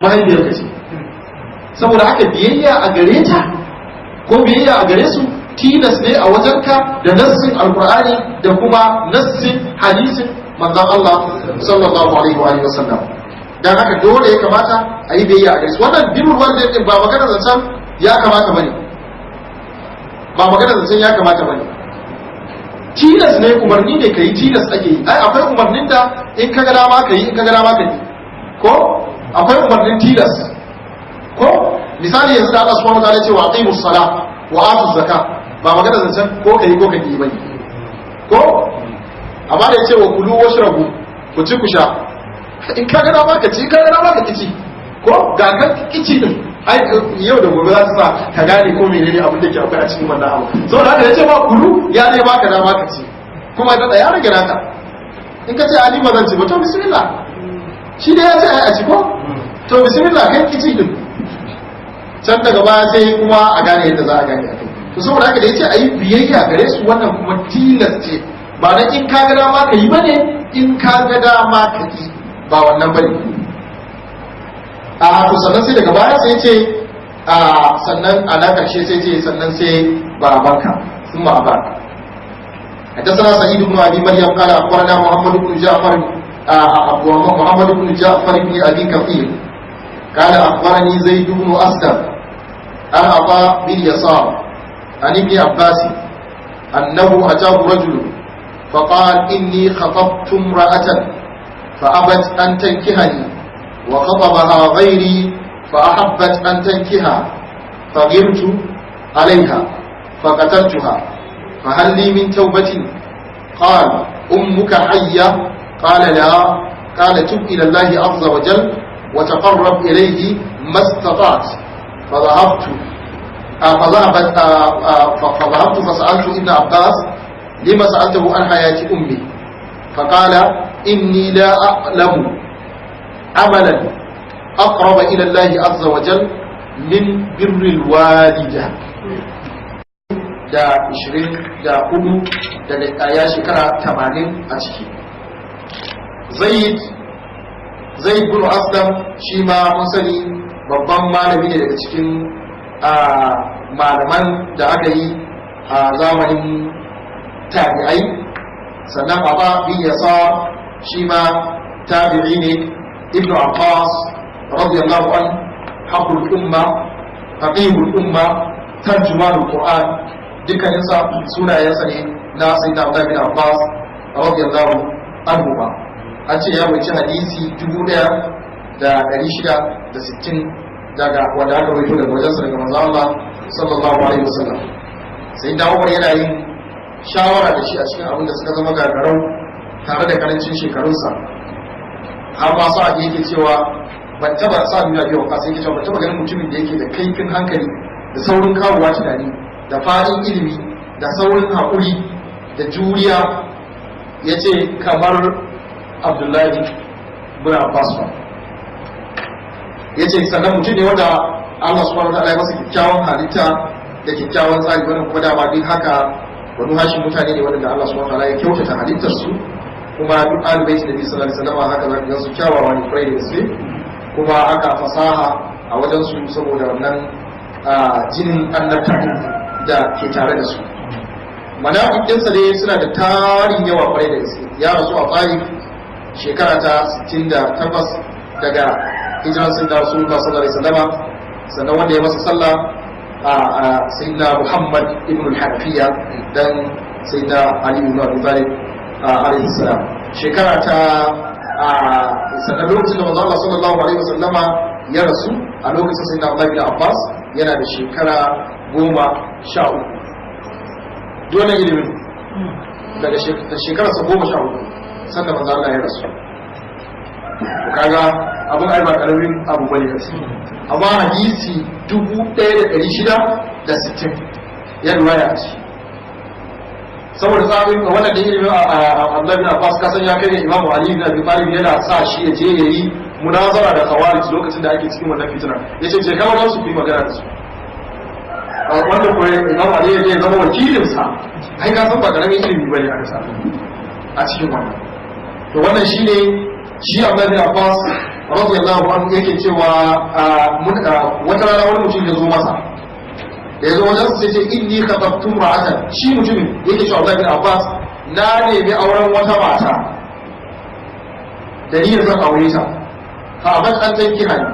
mahaifiyarka ce. Saboda haka biyayya a gare ta ko biyayya a gare su tilas ne a wajenka da nassin alqur'ani da kuma nassin hadisin manzon Allah sallallahu alaihi wa sallam. Dan haka dole ya kamata a yi biyayya a gare su. Wannan birrul walidain din ba magana zancen ya kamata bane, ba magana zancen ya kamata bane, tilas ne, umarni ne kai, tilas ake yi. Ai akwai umarnin da in ka ga dama ka yi, in ka ga dama ka yi, ko akwai umarnin tilas, ko misali yanzu da Allah subhanahu wa ta'ala ya ce wa aqimus salah wa atuz zakat, ba magana zancen ko ka yi ko ka yi bane, ko amma da ya ce wa kulu washrabu, ku ci ku sha, in ka ga dama ka ci, ka ga dama ka ci, ko ga kan kici din ai yau da gobe za su sa ka gane ko menene abin da ke akwai a cikin wannan abu. Saboda haka yace ba kulu ya ne baka dama ka ci, kuma da ya rage naka. In ka ce ani ba zan ci ba to bismillah, shi da ya ce ai a ci ko to bismillah kai kici din, can daga baya sai kuma a gane yadda za a gane akai. To saboda haka da yace ayi biyayya gare su, wannan kuma tilas ce, ba na in ka ga dama ka yi bane, in ka ga dama ka yi ba wannan bane. To sannan sai daga baya sai ce sannan a na karshe sai ce sannan sai babanka sun ma ba. حدثنا سعيد بن ابي مريم قال اخبرنا محمد بن جعفر بن ابي كثير قال اخبرني زيد بن اسلم عن عطاء بن يسار عن ابن عباس انه اتاه رجل فقال اني خطبت امراه فابت ان تنكحني وخطبها غيري فأحبت أن تنكها فغرت عليها فقتلتها فهل لي من توبة؟ قال أمك حية؟ قال لا. قال تب إلى الله عز وجل وتقرب إليه ما استطعت. فذهبت فسألت ابن عباس لما سألته عن حياة أمي؟ فقال إني لا أعلم عملا أقرب إلى الله عز وجل من بر الوالدة. da 24 da ya shekara 80 a ciki. Zaid bin Aslam shi ma mun sani babban malami ne daga cikin malaman da aka yi a zamanin tabi'ai. Sannan Aba bin Yasar shi ma tabi'i ne. ابن عباس رضي الله عنه حق الأمة فقيه الأمة ترجمان القرآن دكا ينسى سنة يسني ناصر عبد الله بن عباس رضي الله عنهما أنت يا وجه حديثي جبودا دا 660 daga wanda aka rawaito daga wajensa daga manzo Allah sallallahu alaihi wasallam. Sai da Umar yana yin shawara da shi a cikin abin da suka zama gagarau tare da karancin shekarunsa. Har ma sa yake cewa ban taba sa duniya biyu ka sai yake cewa ban taba ganin mutumin da yake da kaifin hankali da saurin kawowa tunani da fadin ilimi da saurin haƙuri da juriya yace kamar Abdullahi bin Abbas ba. Yace sannan mutum ne wanda Allah subhanahu wa ta'ala ya masa kyakkyawan halitta da kyakkyawan tsari, wannan kuma dama duk haka wani hashin mutane ne wanda Allah subhanahu wa ta'ala ya kyautata halittar su, kuma duk alibai da biyu sallallahu alaihi wasallam haka za ka su kyawawa ne kwarai da gaske, kuma aka fasaha a wajen su saboda wannan jinin annabta da ke tare da su. Manafikinsa dai suna da tarin yawa kwarai da gaske. Ya rasu a Taif shekara ta 68 daga hijiran sunna Rasulullah sallallahu alaihi wasallam. Sannan wanda ya masa sallah sayyidina Muhammad ibn al-Hanafiya dan sayyidina Ali ibn Abi Talib alaihi salam. Shekara ta sannan lokacin da manzo Allah sallallahu alaihi wasallama ya rasu a lokacin sayyidina Abdullah bin Abbas yana da shekara 13. Dole ilimin daga shekararsa 13 sannan manzo Allah ya rasu. Kaga abun ai ba karamin abu bane gaske. Amma hadisi 1660 ya riwaya a ciki. Saboda tsarin wannan da ilimin Abdullah bin Abbas kasan ya kai Imam Ali bin Abi Talib yana sa shi ya je yayi munazara da Khawarij lokacin da ake cikin wannan fitina. Yace je kawai su yi magana da su. Wanda ko Imam Ali ya je zama wakilin sa. Ai ka san ba karamin ilimi bane aka samu a cikin wannan. To wannan shine shi Abdullah bin Abbas radiyallahu anhu yake cewa wata rana wani mutum ya zo masa, da ya zo wajen sai ce inni khatabtu ra'atan, shi mutumin yake cewa Abdullah bin Abbas na nemi auren wata mata da niyyar zan aure ta, fa abin an tanki hani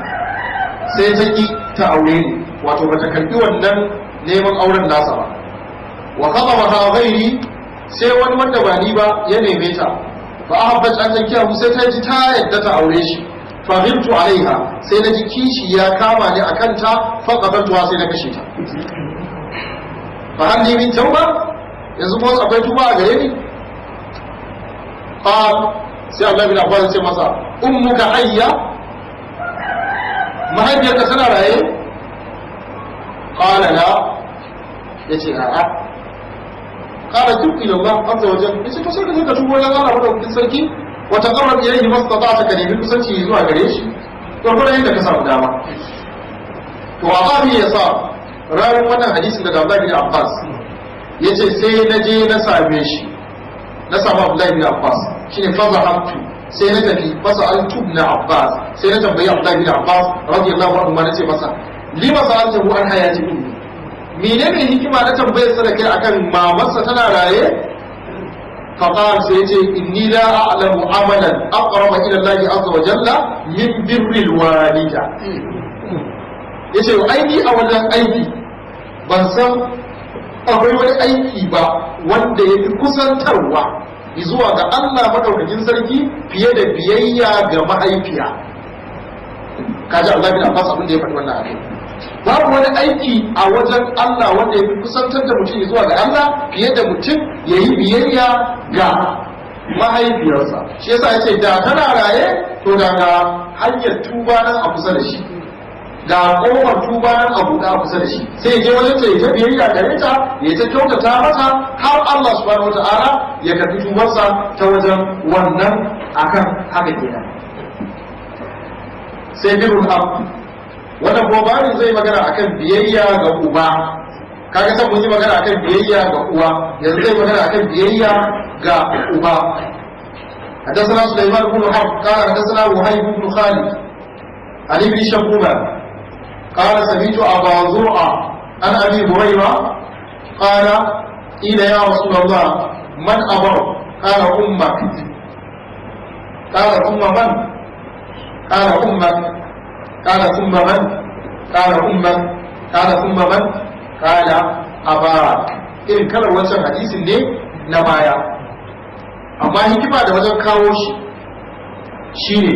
sai ta ki ta aure ni, wato bata karbi wannan neman auren nasa ba. Wa khatabaha ghairi, sai wani wanda ba ni ba ya neme ta, fa ahabbat an tanki abu, sai ta ji ta yadda ta aure shi, fa ghiltu alaiha, sai na ji kishi ya kama ni akan ta, fa qabaltuha, sai na kashe ta. Fa hal li min tauba, yanzu ko akwai tuba a gare ni? Qal, sai Allah bin Abbas ya ce masa ummuka hayya, mahaifiyarka tana raye? Qala la, yace a'a. Qala tub ila Allah azza wa jalla, yace to sai ka je ka tubo wajen Allah madaukakin sarki, wa taqarrab ilayhi mastata'ta, ka nemi kusanci zuwa gare shi to kuma yadda ka samu dama. To Abu yasa rawin wannan hadisin daga Abdullah bin Abbas yace sai na je na same shi, na samu Abdullah bin Abbas, shine fa zahabtu, sai na tafi fasa al-tubna Abbas, sai na tambayi Abdullah bin Abbas radiyallahu anhu, ma nace masa lima sa'altahu an hayati ummi, menene hikima na tambayar sa da kai akan mamarsa tana raye? Fa qala, sai yace inni la a'lamu amalan aqraba ila Allah azza wa jalla min birril walida. Yace aiki a wannan aiki ban san akwai wani aiki ba wanda ya fi kusantarwa zuwa ga Allah madaukakin sarki fiye da biyayya ga mahaifiya. Kaji Allah bin Abbas abin da ya faɗi wannan abin. Babu wani aiki a wajen Allah wanda ya fi kusantar da mutum zuwa ga Allah fiye da mutum ya yi biyayya ga mahaifiyarsa. Shi yasa yace da tana raye to da ga hanyar tuba nan a kusa da shi, da kofar tuba nan a buɗe a kusa da shi, sai ya je wajen ta ya ta biyayya gare ta, ya ta kyautata mata har Allah subhanahu wata'ala ya karɓi tubarsa ta wajen wannan akan haka kenan. Sai birrul ab, wannan gobarin zai magana akan biyayya ga uba. Kaga san mun yi magana akan biyayya ga uwa, yanzu zai magana akan biyayya ga uba. حدثنا سليمان بن حرب قال حدثنا وهيب بن خالد عن ابن شقوبة قال سمعت أبا زرعة عن أبي هريرة قال قيل يا رسول الله من أبر؟ قال أمك. قال ثم من؟ قال أمك. قال ثم من؟ قال أمك. قال ثم من؟ قال أباك. إن كان وجه حديث ne na baya, amma hikima da wajen kawo shi shine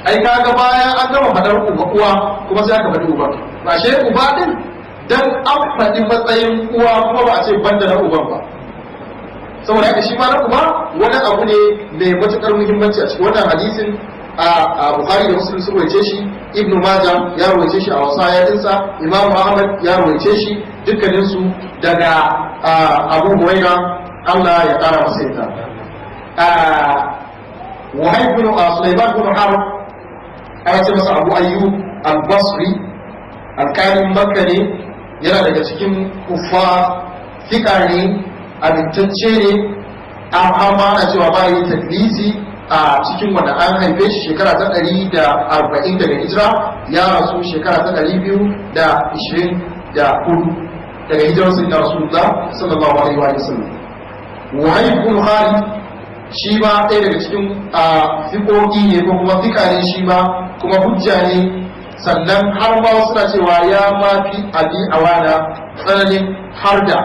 ai kaga bayan an gama fadar uwa kuma sai aka faɗi uba, ba shi uba din dan an faɗi matsayin uwa kuma ba a ce banda na uban ba, saboda haka shi ma na uba wani abu ne mai matukar muhimmanci a cikin wannan hadisin. A Bukhari da Muslim sun rawaice shi, Ibn Majah ya rawaice shi a wasayatinsa, Imam Ahmad ya rawaice shi, dukkanin su daga Abu Hurairah, Allah ya kara masa yarda. Wahib bin Sulaiman bin Harb ana ce masa Abu Ayyub al-Basri, alƙalin Makka ne, yana daga cikin kufa, fika ne, abintacce ne, amma ana cewa ba yi tadlisi a cikin wanda an haife shi shekara ta 140 daga hijira, ya rasu shekara ta 224 daga hijirar sayyidina Rasulullah sallallahu alaihi wa sallam. Wahib bin Khalid shi ma ɗaya daga cikin fiƙoƙi ne ko kuma fika ne shi ma, kuma hujja ne, sannan har ma wasu na cewa ya ma fi abi awana tsananin harda,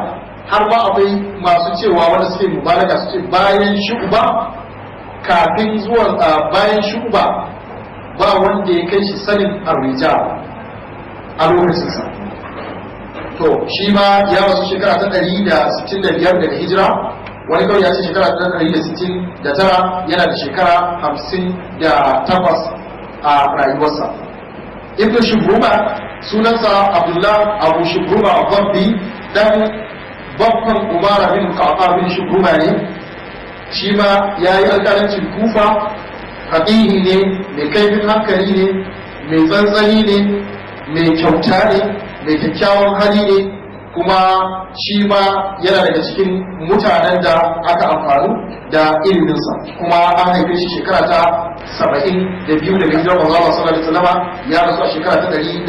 har ma akwai masu cewa wanda suke mubalaga su ce bayan shu'ba, kafin zuwan bayan shu'ba ba wanda ya kai shi sanin arrija a lokacinsa. To shi ma ya rasu shekara ta 165 daga hijira, wani kawai ya ce shekara ta 169, yana da shekara 58 a rayuwarsa. Ibn Shubruma sunansa Abdullah Abu Shubruma al-Dabbi, dan babban Umara bin Ka'ab bin Shubruma ne. Shi ma ya yi alƙalancin Kufa, haƙiƙi ne, mai kaifin hankali ne, mai tsantsani ne, mai kyauta ne, mai kyakkyawan hali ne, kuma shi ma yana daga cikin mutanen da aka amfanu da iliminsa, kuma an haife shi shekara ta 72 daga hijirar manzo Allah sallallahu alaihi wasallam, ya rasu a shekara ta 144.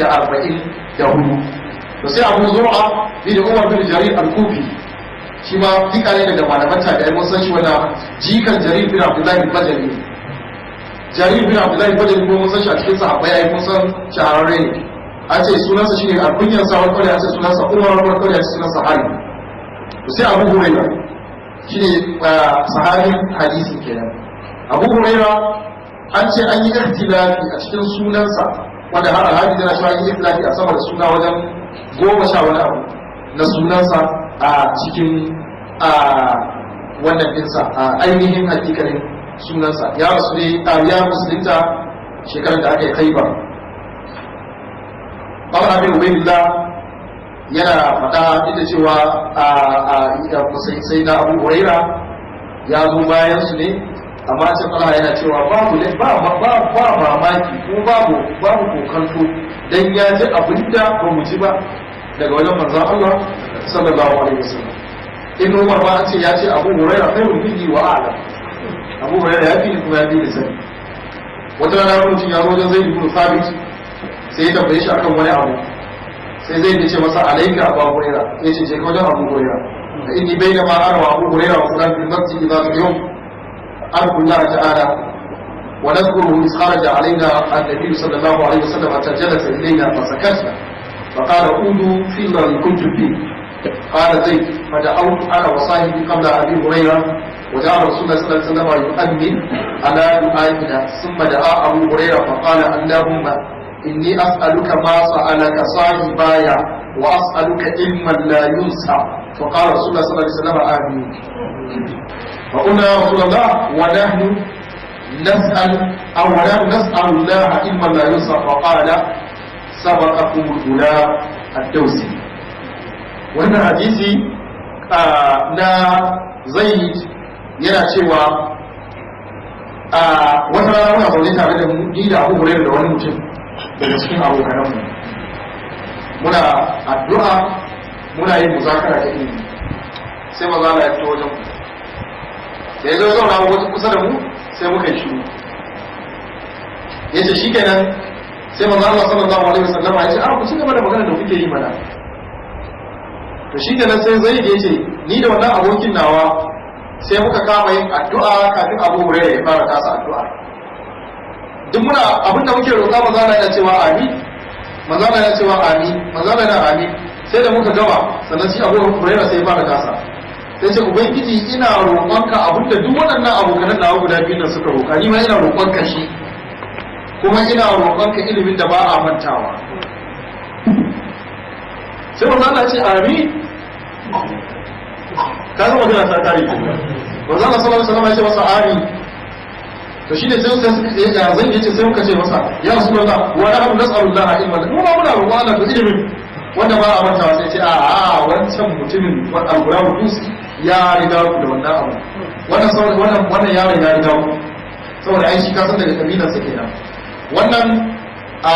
to sai Abu Zur'a bin Umar bin Jarir al-Kufi, shi ma fika ne daga malaman tabi'ai, mun san shi wannan jikan Jarir bin Abdullah al-Bajali. Jarir bin Abdullah al-Bajali ko mun san shi a cikin sahabbai, ai mun san shahararre ne. An ce sunansa shine alkunyan sa, wani kawai an ce sunansa Umar, wani kawai an ce sunansa Harith. to sai Abu Hurairah shine sahabin hadisi kenan. Abu Hurairah an ce an yi ikhtilafi a cikin sunansa, wanda har alhaji yana cewa an yi ikhtilafi a sama da suna wajen 10 wani abu na sunansa a cikin wannan dinsa, a ainihin hakikalin sunansa. Ya rasu ne ya musulunta shekarar da aka yi Khaibar. Abu Abin Ubaidillah yana faɗa ita cewa sai na Abu Huraira ya zo bayan su ne, amma can Allah yana cewa babu ba mamaki ko babu kokanto dan ya ji abinda ba mu ji ba daga wajen manzon Allah sallallahu alaihi wasallam. In Umar ba ce ya ce Abu Huraira khairun minni wa a'lam, Abu Huraira ya fi ni kuma ya fi ni sani. Wata rana mutum ya zo wajen Zaid ibn Thabit sai ya tambaye shi akan wani abu, sai Zaid ya ce masa alaika Abu Huraira, ya ce ka wajen Abu Huraira, fa inni bainama ana wa Abu Huraira wa fulan fil masjid idha al-yawm arju Allah ta'ala wa nadhkuruhu iz kharaja alaina an-nabiy sallallahu alaihi wasallam hatta jalasa ilayna fa sakatna fa qala udu fi alladhi kuntum fi. قال زيد فدعوت انا وصاحبي قبل ابي هريره وجاء رسول الله صلى الله عليه وسلم يؤمن على دعائنا ثم دعا ابو هريره فقال اللهم اني اسالك ما سالك صاحباي واسالك علما لا ينسى. فقال رسول الله صلى الله عليه وسلم امين. فقلنا يا رسول الله ونحن نسال الله علما لا ينسى. فقال سبقكم الغلام الدوسي. wannan hadisi na Zaid yana cewa wata rana muna zaune tare da mu ni da Abu Hurairah da wani mutum daga cikin abokanan mu, muna addu'a muna yin muzakara da ilimi, sai maza Allah ya fito wajen mu, da ya zo zauna wajen kusa da mu sai muka yi shiru. Ya ce shi kenan, sai maza Allah sallallahu alaihi wasallam ya ce ku ci gaba da magana da kuke yi mana. To shi kenan sai Zaid ya ce ni da wannan abokin nawa sai muka kama yin addu'a kafin Abu Hurairah ya fara tasa addu'a. Duk muna abinda muke roƙa manzo Allah yana cewa amin, manzo Allah yana cewa amin, manzo Allah yana amin. Sai da muka gama sannan shi Abu Hurairah sai ya fara tasa. Sai ce ubangiji ina roƙonka abinda duk waɗannan abokan nawa guda biyu nan suka roƙa, ni ma ina roƙonka shi, kuma ina roƙonka ilimin da ba a mantawa. Sai manzo Allah ce amin. Ka zama magana ta kare ki. Manzo Allah sallallahu alaihi wasallam ya ce masa amin. To shine sai zan yace sai muka ce masa ya Rasulullah wa nahnu nas'alullaha ilman. Mu ma muna roƙon Allah da ilimin wanda ba a mantawa. Sai ce a wancan mutumin al-Qur'an Qudusi ya riga ku da wannan abu. Wannan yaron ya riga ku. Saboda ai shi ka san daga kabilar sa kenan. Wannan a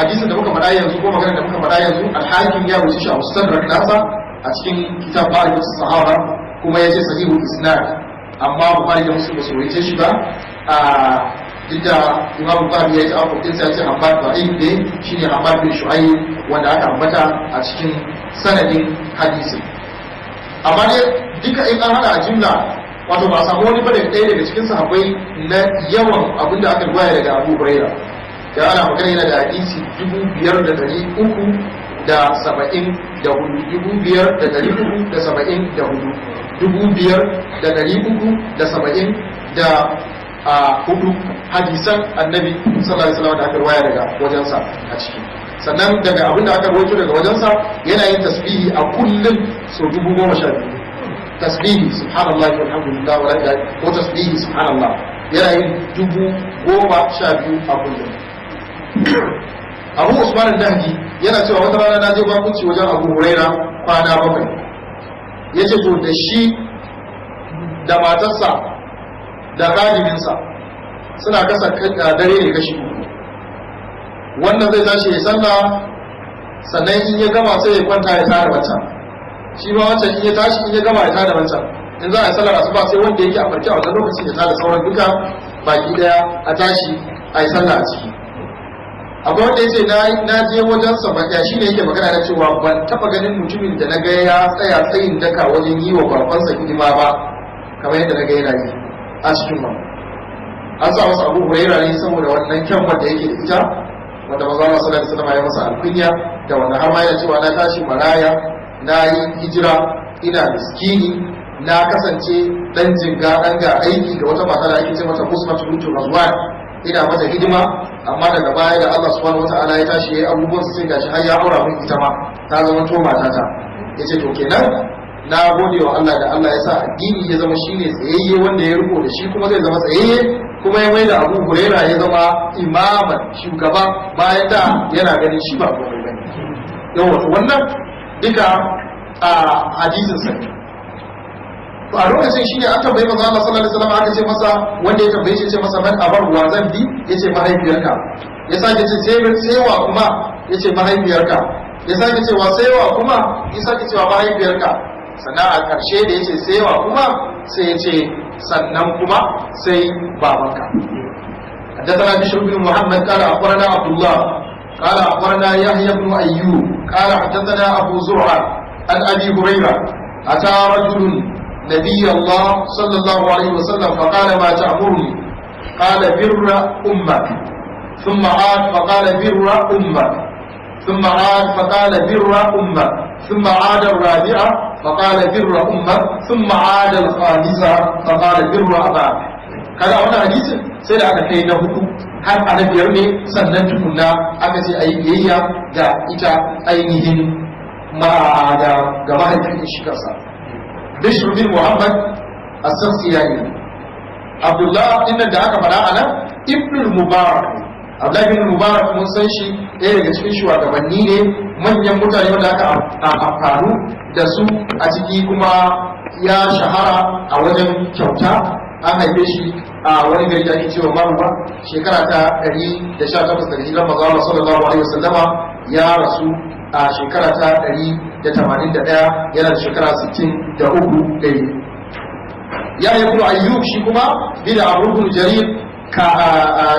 hadisin da muka faɗa yanzu ko maganar da muka faɗa yanzu al-Hakim ya wuce shi a Mustadrak nasa a cikin kitab Ma'rifat as-Sahaba, kuma yace sahihul isnad, amma Bukhari da Muslim ba su wuce shi ba. Inda Imam Bukhari ya ce a kudin sa yace Hammad da'if ne, shine Hammad bin Shu'ayb wanda aka ambata a cikin sanadin hadisin. Amma ne duka in an hada a jumla, wato ba samu wani ba daga ɗaya daga cikin sahabbai na yawan abinda aka riwaya daga Abu Hurairah. Da ana magana yana da hadisi 5,374 hadisan annabi sallallahu alaihi wasallam da aka riwaya daga wajensa a ciki. Sannan daga abin da aka rawaito daga wajensa yana yin tasbihi a kullum sau 12,000. Tasbihi subhanallahi walhamdulillah wala ilaha illa, ko tasbihi subhanallah yana yin 12,000 a kullum. Abu Usman al-Nahdi yana cewa wata rana na je bakunci wajen Abu Huraira kwana 7. Yace to da shi da matarsa da khadiminsa suna kasa dare ne kashi 3. Wannan zai tashi ya sallah, sannan in ya gama sai ya kwanta ya tada wancan. Shi ma wancan in ya tashi in ya gama ya tada wancan. In za a yi sallar asuba sai wanda yake a farke a wannan lokacin ya tada sauran duka baki daya a tashi a yi sallah a ciki. Akwai wanda yace na je wajen sa bakiya shine yake magana da cewa ban taba ganin mutumin da naga ya tsaya tsayin daka wajen yi wa babansa hidima ba kamar yadda naga yana yi a cikin ba. An sa masa Abu Hurairah ne saboda wannan kyan wanda yake da ita wanda manzo Allah sallallahu alaihi wasallam ya masa alkunya da wanda har ma yana cewa na tashi maraya, na yi hijira, ina miskini, na kasance dan jinga dan ga aiki ga wata mata da ake ce mata Musmatu bintu Razwan, ina mata hidima, amma daga baya da Allah subhanahu wataala ya tashi yayi abubuwan sai gashi har ya aura min ita ma ta zama to matata. Yace to kenan na gode wa Allah da Allah ya sa addini ya zama shine tsayayye wanda ya riko da shi kuma zai zama tsayayye, kuma ya mai da Abu Hurairah ya zama imaman shugaba bayan da yana ganin shi ba komai bane. Yawa wannan duka a hadisin sa. To a lokacin shine an tambaye manzo Allah sallallahu alaihi wasallam aka ce masa, wanda ya tambaye shi ya ce masa man abar wa zan bi, yace mahaifiyarka. Ya sake ce sai wa kuma, yace mahaifiyarka. Ya sake cewa sai wa kuma, ya sake cewa mahaifiyarka. Sannan a ƙarshe da yace sai wa kuma sai yace sannan kuma sai babanka. حدثنا بشر بن محمد قال أخبرنا عبد الله قال أخبرنا يحيى بن أيوب قال حدثنا أبو زرعة عن أبي هريرة أتى رجل نبي الله صلى الله عليه وسلم فقال ما تأمرني؟ قال بر أمك. ثم عاد فقال بر أمك. ثم عاد فقال بر أمك. ثم عاد الرابعة فقال بر أمك. ثم عاد الخامسة فقال بر أباك. kaga wannan hadisin sai da aka kai na hudu har a na biyar ne sannan tukunna aka ce ayi biyayya ga ita ainihin ga mahaifin shi kansa. Bishr bin Muhammad as-Sarsiyani, Abdullah inda da aka faɗa a nan Ibnul Mubarak. Abdullah bin Mubarak mun san shi ɗaya daga cikin shugabanni ne, manyan mutane wanda aka amfanu da su a ciki, kuma ya shahara a wajen kyauta. An haife shi a wani gari da ake cewa Maruwa shekara ta 118 daga hijirar manzo Allah sallallahu alaihi wasallama, ya rasu a shekara ta 181 yana da shekara 63 dai. Ya yi kuma Ayyub shi kuma bin Abu ibn Jarir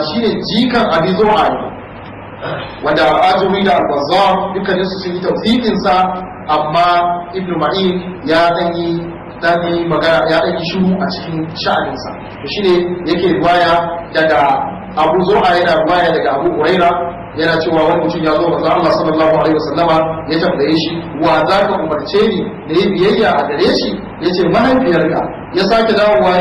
shine jikan Abi Zur'a wanda Ajuri da Al-Bazzar dukkanin su sun yi tawfiqin sa, amma Ibn Ma'in ya dan magana ya dan yi shiru a cikin sha'aninsa. To shine yake riwaya daga Abu Zur'a, yana riwaya daga Abu Huraira, yana cewa wani mutum ya zo manzo Allah sallallahu alaihi wasallama ya tambaye shi, wa za ka umarce ni da yi biyayya a gare shi? Yace mahaifiyarka. Ya sake dawowa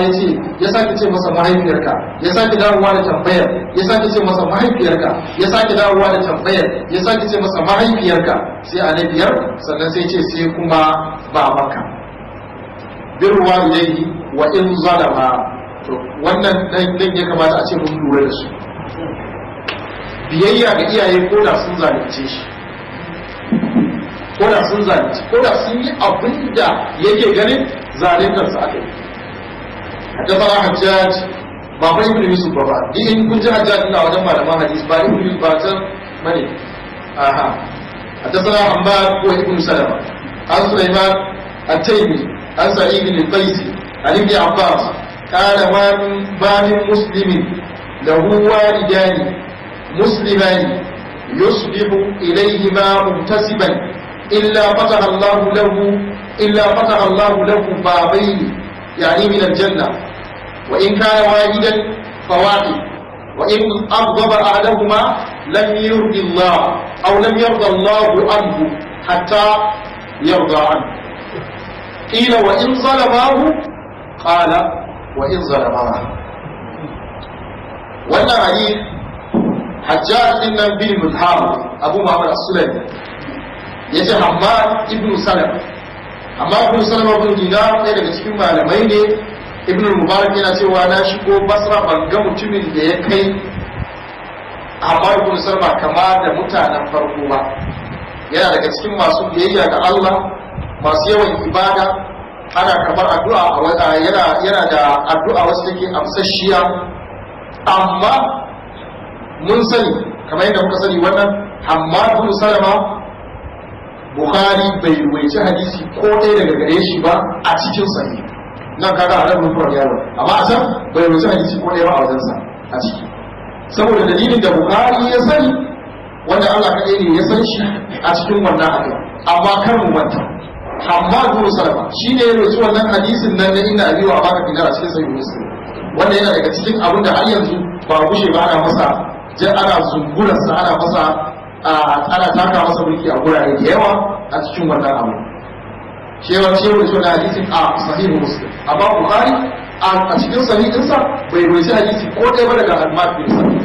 ya sake ce masa mahaifiyarka. Ya sake dawowa da tambayar, ya sake ce masa mahaifiyarka. Ya sake dawowa da tambayar, ya sake ce masa mahaifiyarka. Sai a na biyar sannan sai ce sai kuma babanka. Birwa ilayhi wa in zalama. To wannan dan ya kamata a ce mun lura da su. Biyayya ga iyaye ko da sun zalunce shi, ko da sun zalunce, ko da sun yi abin da yake ganin zaluntar sa aka yi. Haddathana Hajjaj baban Ibn Yusuf ba ni in kun ji Hajjaj ina wajen malaman hadisi ba Ibn Yusuf ba tan bane. Aha. Haddathana Hammad ko Ibn Salama an Sulaiman at-Taymi an Sa'id al-Baysi an Ibn Abbas kana ma min muslimin lahu walidani مسلمان يصبح إليهما مبتسبا إلا فتح الله له بابين يعني من الجنة، وإن كان واحدا فواحد، وإن أغضب أحدهما لم يرضي الله أو لم يرضى الله عنه حتى يرضى عنه. قيل وإن ظلماه؟ قال وإن ظلماه. وأنا حديث Hajjaj din nan bin Mulham Abu Muhammad as-Sulami yace Hammad ibn Salama, Hammad ibn Salama ibn Dinar ɗaya daga cikin malamai ne. Ibn Mubarak yana cewa na shigo Basra ban ga mutumin da ya kai Hammad ibn Salama kama da mutanen farko ba. Yana daga cikin masu biyayya ga Allah, masu yawan ibada, ana kamar addu'a yana da addu'a wacce take amsashiya, amma mun sani kamar yadda muka sani wannan Hammad bin Salama Bukhari bai ruwaici hadisi ko ɗaya daga gare shi ba a cikin sahih. nan kaga a nan rufar yaro amma a can bai rubuta hadisi ko ɗaya ba a wajensa a ciki saboda dalilin da Bukhari ya sani wanda Allah kaɗai ne ya san shi a cikin wannan abin amma kar mu manta Hammad bin Salama shine ya rubuta wannan hadisin nan na inna abi wa baka dinar a cikin sahih Muslim wanda yana daga cikin abin da har yanzu ba gushe ba ana masa ana zungurarsa ana masa ana taka masa mulki a gurare da yawa a cikin wannan abu cewa da hadisin a sahihu Muslim amma Bukhari a cikin sahihinsa bai rawaita hadisi ko ɗaya ba daga Ahmad bin Salama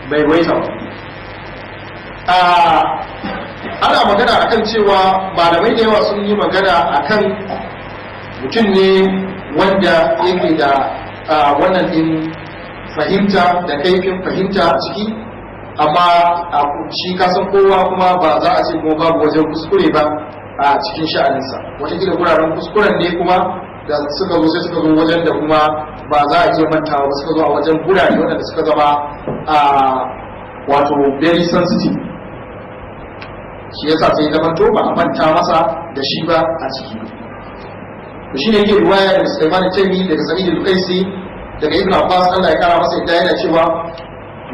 bai rawaita ba ana magana akan cewa malamai da yawa sun yi magana akan mutum ne wanda yake da wannan din fahimta da kaifin fahimta a ciki amma shi kasan kowa kuma ba za a ce kuma babu wajen kuskure ba a cikin sha'aninsa watakila guraren kuskuren ne kuma da suka zo sai suka zo wajen da kuma ba za a iya mantawa ba suka zo a wajen gurare waɗanda suka zama wato very sensitive shi yasa sai zaman to ba a manta masa da shi ba a ciki to shine yake riwaya da Sulaiman al-Taymi daga Sa'id al-Qaisi daga Ibn Abbas Allah ya kara masa yadda yana cewa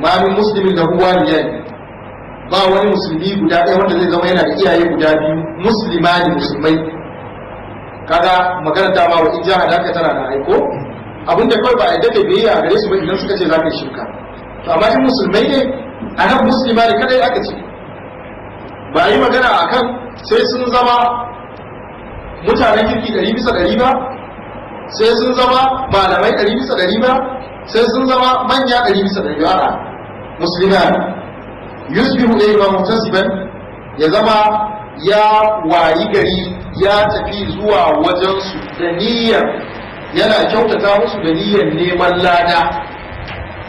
ma min muslimin lahu waliyan ba wani musulmi guda ɗaya wanda zai zama yana da iyaye guda biyu muslimani musulmai kaga magana ta ma wa in jahadaka tana da aiko abinda kawai ba a yadda kai biyayya gare su ba idan suka ce za ka yi shirka to amma in musulmai ne a nan muslimani kadai aka ce ba yi magana akan sai sun zama mutanen kirki 100% ba sai sun zama malamai 100% ba sai sun zama manya 100% ba a musulman yusbihu da imam mutasiban ya zama ya wayi gari ya tafi zuwa wajensu da niyyar yana kyautata musu da niyyar neman lada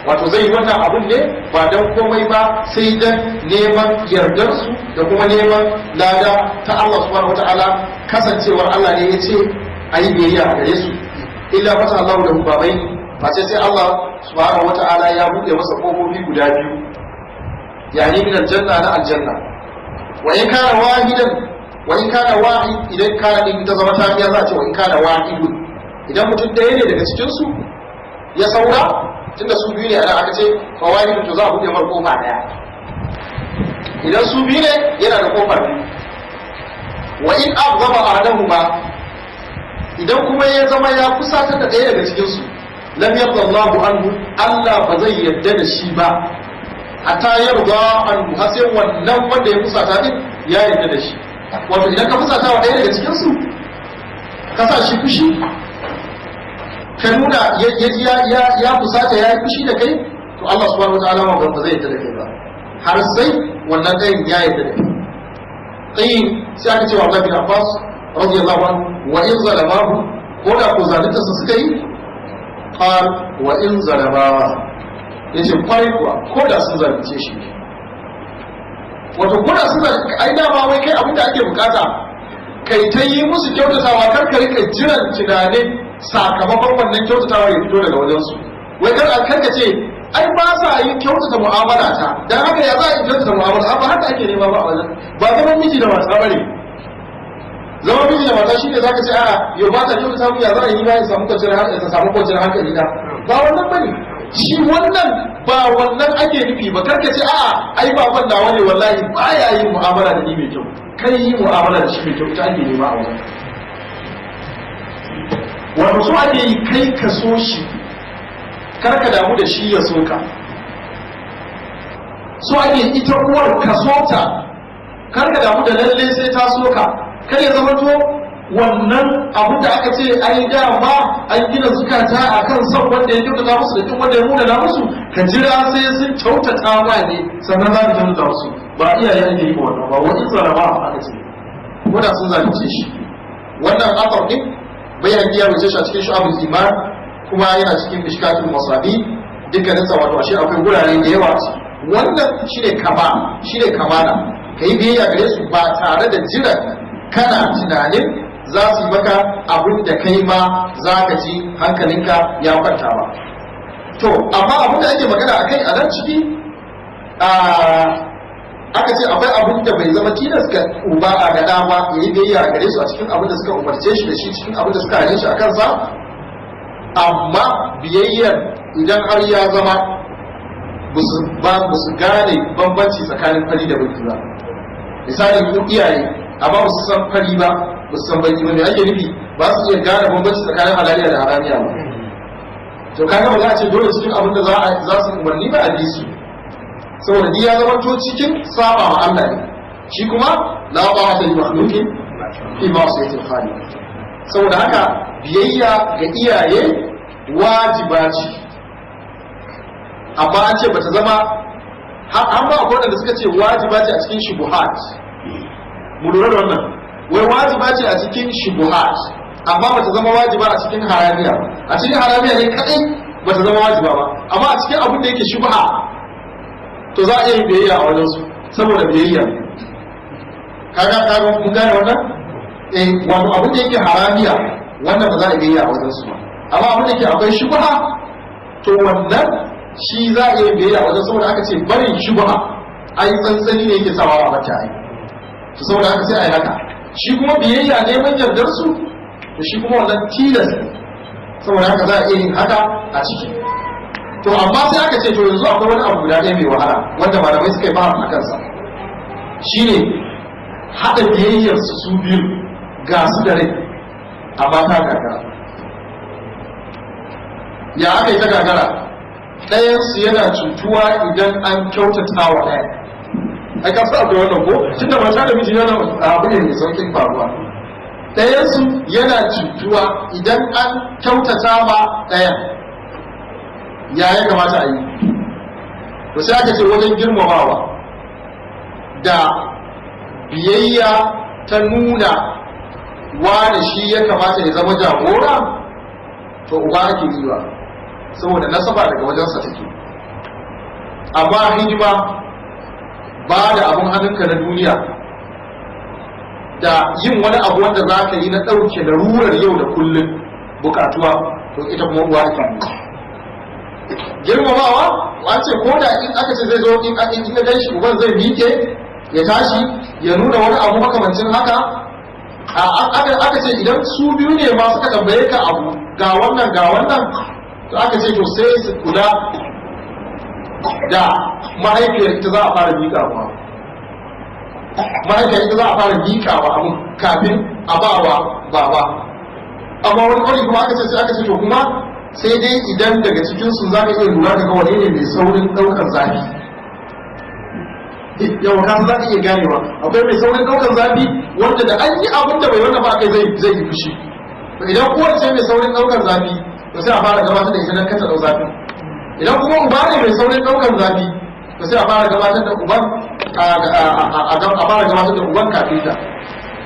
wato zai yi wannan abun ne ba don komai ba sai don neman yardarsu da kuma neman lada ta Allah subhanahu wataala kasancewar Allah ne ya ce a yi biyayya a gare su illa fata Allah da babai face sai Allah subhanahu wataala ya buɗe masa kofofi guda biyu yani min aljanna na aljanna wa in kana wahidan wa in kana wahid idan kana din ta zama tafiya za a ce wa in kana wahidun idan mutum ɗaya ne daga cikin su ya saura tunda su biyu ne ana aka ce fawahidun to za a buɗe mar kofa ɗaya idan su biyu ne yana da kofar biyu wa in abghaba ahaduhuma idan kuma ya zama ya kusata da ɗaya daga cikin su lam yarda Allahu anhu Allah ba zai yarda da shi ba hatta yarda anhu har sai wannan wanda ya kusata din ya yarda da shi wato idan ka kusata wa ɗaya daga cikin su ka sa shi fushi ka nuna ya fusata ya yi fushi da kai to Allah subhanahu wataala ma ba zai yarda da kai ba har sai wannan ɗayan ya yarda da kai qayyim sai aka ce wa Abdullah bin Abbas radiyallahu anhu wa in zalamahu ko da ko zalunta su suka yi qal wa in zalama yace kwarai kuwa ko da sun zalunce shi wato ko da sun zalunce ai da ma wai kai abinda ake bukata kai ta yi musu kyautatawa kar ka rika jiran tunanin sakamakon wannan kyautatawa ya fito daga wajensu wai kar ka ce ai ba sa yi kyautata mu'amala ta dan haka ya za a yi kyautata mu'amala amma haka ake nema ba a wajen ba zaman miji da mata bane zaman miji da mata shine zaka ce a yau ba ta kyautata mu ya za a yi ba ya samu kwanciyar hankali da ba wannan bane shi wannan ba wannan ake nufi ba karka ce a'a ai baban nawa ne wallahi baya yin mu'amala da ni mai kyau kai yi mu'amala da shi mai kyau ta ake nema a wajen wato so ake yi kai ka so shi karka damu da shi ya so ka so ake ita uwar ka so ta karka damu da lalle sai ta so ka kar ya zama to wannan abin da aka ce ai dama an gina zukata akan son wanda ya kyautata musu da kin wanda ya muna na musu ka jira sai sun kyautata ma ne sannan za ka kyautata musu ba iyaye ake yi wannan ba wani zarama aka ce ko da sun zalunce shi wannan afar din bayan ya rubuce shi a cikin shu'abul iman kuma yana cikin mishkatul masabi dukkanin sa wato ashe akwai gurare da yawa wannan shine kamala kai biyayya gare su ba tare da jira kana tunanin za su yi maka abin da kai ma za ka ji hankalinka ya kwanta ba to amma abin da ake magana akai a nan ciki aka ce akwai abin da bai zama tilas ga uba a gada ba ya yi biyayya a gare su a cikin abin da suka umarce shi da shi cikin abin da suka hane shi a kansa, amma biyayyar idan har ya zama ba su gane bambanci tsakanin fari da baki ba. Misali kun iyaye amma ba su san fari ba ba su san baki ba, me ake nufi ba su iya gane bambanci tsakanin halaliya da haramiya ba. To kaga ba za a ce dole cikin abin da za su umarni ba a bi su, saboda ni ya zama to cikin saba ma Allah ne, shi kuma la ba ta yi makhluqin fi ma'siyatil khaliq. Saboda haka biyayya ga iyaye wajiba ce, amma an ce bata zama har ma akwai wanda suka ce wajiba ce a cikin shubuhat. Mu lura da wannan, wai wajiba ce a cikin shubuhat amma bata zama wajiba a cikin haramiya. A cikin haramiya ne kadai bata zama wajiba ba, amma a cikin abin da yake shubha to za a iya yin biyayya a wajen su saboda biyayya. Kaga mun gane wannan? Wato abin da yake haramiya wannan ba za a biyayya a wajen su ba, amma abin da yake akwai shubha to wannan shi za a iya biyayya a wajen, saboda aka ce barin shubha ai tsantsani ne yake sawa a bata ai, to saboda haka sai ai haka. Shi kuma biyayya neman yardar su to shi kuma wannan tilas, saboda haka za a iya yin haka a ciki. To amma sai aka ce to yanzu akwai wani abu guda ɗaya mai wahala wanda malamai suka yi fahimta a kansa, shine haɗa biyayyar su biyu ga su da rai amma ta gagara. Ya aka yi ta gagara? Ɗayansu yana cutuwa idan an kyautata wa ɗaya. Ai ka sa akwai wannan ko? Tunda mata da miji yana abu ne mai saukin faruwa. Ɗayansu yana cutuwa idan an kyautata ma ɗayan. Ya kamata a yi? To sai aka ce wajen girmamawa da biyayya ta nuna wani shi ya kamata ya zama jagora, to uba ake yi ba, saboda nasaba daga wajensa take. Amma hidima ba da abun hannunka na duniya da yin wani abu wanda za ka yi na ɗauke da rurar yau da kullum bukatuwa, to ita kuma uwa ake yi. Girmamawa wace ko da in aka ce zai zo in ya gan shi uban zai miƙe ya tashi ya nuna wani abu makamancin haka, aka ce idan su biyu ne ma suka tambaye ka abu ga wannan to aka ce to sai su kula da mahaifiyar ita za a fara miƙawa, mahaifiyar ita za a fara miƙawa abu kafin a bawa baba. Amma wani kuma aka ce to kuma sai dai idan daga cikin su za ka iya lura daga wane ne mai saurin ɗaukar zafi. Yau ka za ka iya ganewa akwai mai saurin ɗaukar zafi wanda da an yi abin da bai wannan ba kai zai yi fushi. Idan kowace mai saurin ɗaukar zafi to sai a fara gabatar da ita don kata ɗau zafi. Idan kuma uba ne mai saurin ɗaukar zafi to sai a fara gabatar da uban a fara gabatar da uban kafin ta.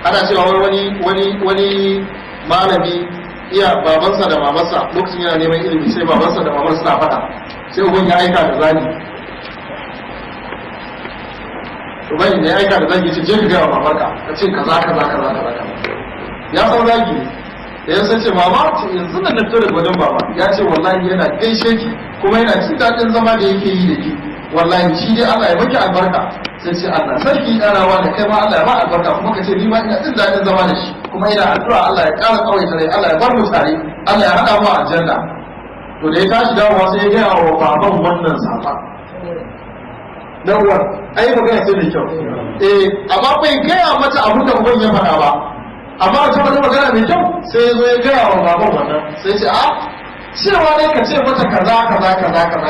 Ana cewa wani malami iya babansa da mamarsa lokacin yana neman ilimi, sai babansa da mamarsa na faɗa, sai uban ya aika da zani. Uban ya aika da zagi ce je ka gaya wa mamarka ka ce kaza. Ya san zagi da ya san ce mama yanzu da na fito daga wajen baba ya ce wallahi yana gaishe ki kuma yana jin daɗin zama da yake yi da ki, wallahi shi dai Allah ya maki albarka. Sai ce Allah sarki ɗanawa da kai ma Allah ya ba albarka, kuma ka ce ni ma ina jin daɗin zama da shi, kuma ina addu'a Allah ya ƙara tsawaita rai, Allah ya bar mu tare, Allah ya haɗa mu a aljanna. To da ya tashi dawowa sai ya gaya wa baban wannan safa na uwar, ai magana sai da kyau. Amma bai gaya mata abin da uban ya faɗa ba, amma a wata magana mai kyau sai ya zo ya gaya wa baban wannan, sai ce a cewa ne ka ce mata kaza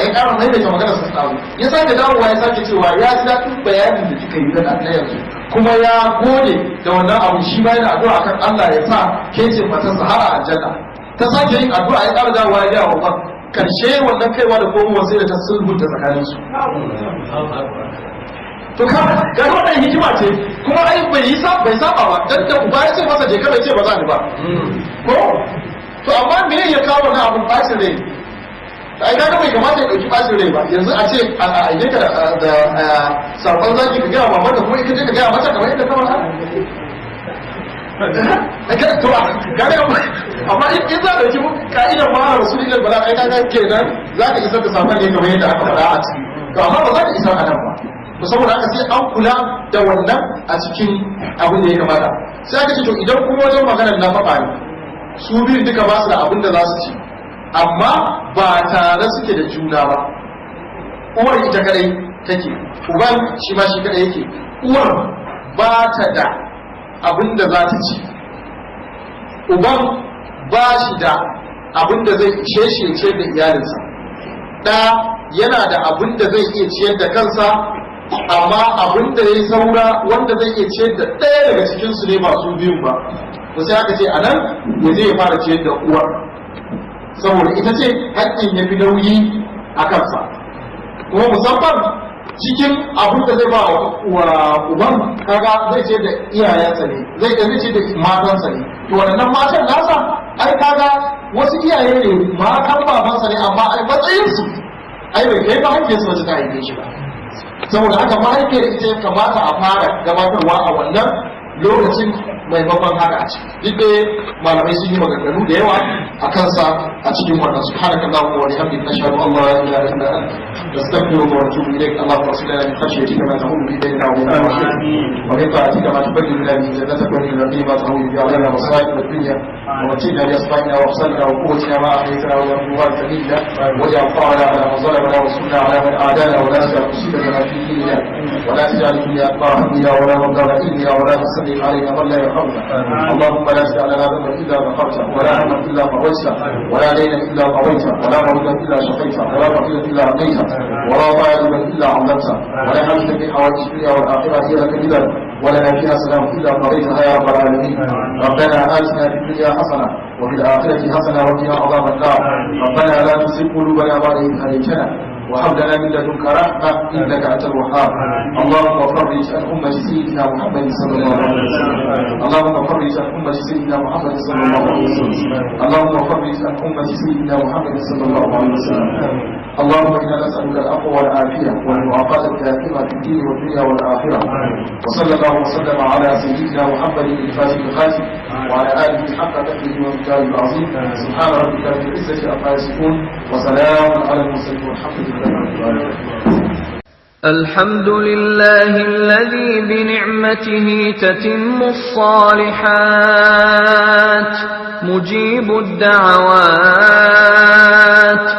ya ƙara mai da magana sa tsawo. Ya sake dawowa ya sake cewa ya ji daɗin bayanin da kika yi da na yanzu, kuma ya gode da wannan abu, shi ma yana addu'a kan Allah ya sa ke ce matarsa har a aljanna. Ta sake yin addu'a ya ƙara dawowa ya gaya wa baban, karshe wannan kaiwa da komowa sai da ta sulhunta tsakaninsu. To ga wannan hikima ce, kuma ai bai saba ba, dan da uba ya ce masa je ka bai ce ba za ni ba ko to, amma me ya kawo na abun bacin rai? Ai kaga bai kamata ya dauki bacin rai ba. Yanzu a ce a aike ka da sabon zaki ka gaya mama da kuma ita ka gaya mata kamar yadda ta faɗa. To amma in za a dauki ka'idar ma rasulullah bala ai kaga kenan za ka isar da sabon ne kamar yadda aka faɗa a ciki. To amma ba za ka isar a nan ba. saboda haka sai an kula da wannan a cikin abin da ya kamata. Sai aka ce to idan kuma wajen maganar nafaka ne, su biyu duka ba su da abin da za su ci, amma ba tare suke da juna ba. Uwar ita kadai take, uban shi ma shi kadai yake. Uwar ba ta da abin da za ta ci, uban ba shi da abin da zai ishe shi ya ciyar da iyalinsa. Ɗa yana da abin da zai iya ciyar da kansa, amma abin da ya yi saura wanda zai iya ciyar da ɗaya daga cikinsu ne ba su biyun ba. To sai aka ce a nan ya zai fara ciyar da uwar, saboda ita ce haƙƙin ya fi nauyi a kansa. Kuma musamman cikin abin da zai ba wa uban, kaga zai ce da iyayensa ne, zai ce da matansa ne. To wannan matan nasa ai kaga wasu iyaye ne matan babansa ne, amma ai matsayinsu ai bai kai mahaifiyarsa wacce ta haife shi ba. Saboda haka mahaifiyar ita ya kamata a fara gabatarwa a wannan lokacin maimakon haka a ciki. Duk da malamai sun yi maganganu da yawa a kansa a cikin wannan. Subhanaka Allahumma wa bihamdika nashhadu an la ilaha illa anta nastaghfiruka wa natubu ilayk. Allahumma salli ala khashyatika ma tahulu bi bainana wa bain ma'asyik wa min ta'atika ma tuballighuna bi jannatika wa min al-yaqini ma tahulu bi alaina masa'ib ad-dunya wa matina bi asma'ina wa absarina wa quwwatina ma ahyaytana wa qurrata a'yunina waj'al ta'ala ala man zalamana wa sunna ala man a'dana wa la taj'al musibana fi dinina wa la taj'al dunya akbar hammina wa la mablagha ilmina wa la tusallit alayna man la yarhamuna. اللهم لا تدع لنا ذنبا الا غفرته ولا هما الا فرجته ولا دينا الا قضيته ولا مريضا الا شفيته ولا فقيرا الا اغنيته ولا ظالما الا عظمته ولا حاجه في حوائج الدنيا والاخره هي لك اذا ولنا فيها سلام الا قضيتها يا رب العالمين. ربنا اتنا في الدنيا حسنه وفي الاخره حسنه وقنا عذاب النار. ربنا لا تزغ قلوبنا بعد إذ هديتنا وهب لنا من لدنك رحمة إنك أنت الوهاب. اللهم فرج عن أمة سيدنا محمد صلى الله عليه وسلم. اللهم فرج عن أمة سيدنا محمد صلى الله عليه وسلم. اللهم فرج عن أمة سيدنا محمد صلى الله عليه وسلم. اللهم إنا نسألك العفو والعافية والمعافاة الدائمة في الدين والدنيا والآخرة. وصلى الله وسلم على سيدنا محمد الفاتح الخاتم وعلى آله حق قدره ومقداره العظيم. سبحان ربك رب العزة عما يصفون وسلام على المرسلين والحمد لله. الحمد لله الذي بنعمته تتم الصالحات مجيب الدعوات